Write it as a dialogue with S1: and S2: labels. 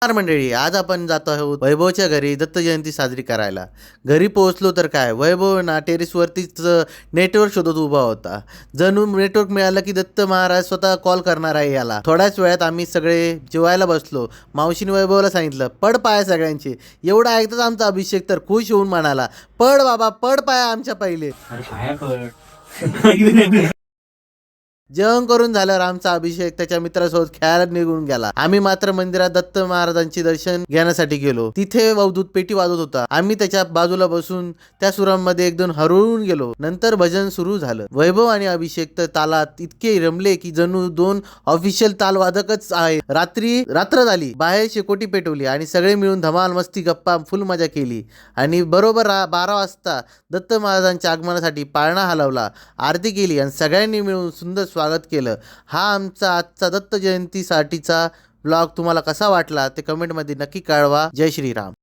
S1: नमस्कार मंडळी, आज आपण जातो आहोत वैभवच्या घरी दत्त जयंती साजरी करायला. घरी पोहोचलो तर काय, वैभव ना टेरेसवरतीच नेटवर्क शोधत उभा होता. जणू नेटवर्क मिळालं की दत्त महाराज स्वतः कॉल करणार आहे याला. थोड्याच वेळात आम्ही सगळे जेवायला बसलो. मावशीने वैभवला सांगितलं, पड पाय सगळ्यांचे. एवढं ऐकताच आमचा अभिषेक तर खुश होऊन म्हणाला, पड बाबा, पड पाय आमच्या पहिले. जेवण करून झाल्यावर आमचा अभिषेक त्याच्या मित्रासोबत खेळायला निघून गेला. आम्ही मात्र मंदिरात दत्त महाराजांचे दर्शन घेण्यासाठी गेलो. तिथे अवधूत पेटी वाजवत होता. आम्ही त्याच्या बाजूला बसून त्या सुरांमध्ये एकदम हरवून गेलो. नंतर भजन सुरू झालं. वैभव आणि अभिषेक तर तालात इतके रमले की जणू दोन ऑफिशियल तालवादकच आहे. रात्र झाली, बाहेर शेकोटी पेटवली आणि सगळे मिळून धमाल मस्ती गप्पा फुल मजा केली. आणि बरोबर 12 वाजता दत्त महाराजांच्या आगमनासाठी पाळणा हलवला, आरती केली आणि सगळ्यांनी मिळून सुंदर स्वागत केलं. हा आमचा आजचा दत्त जयंतीसाठीचा व्लॉग तुम्हाला कसा वाटला ते कमेंटमध्ये नक्की कळवा. जय श्रीराम.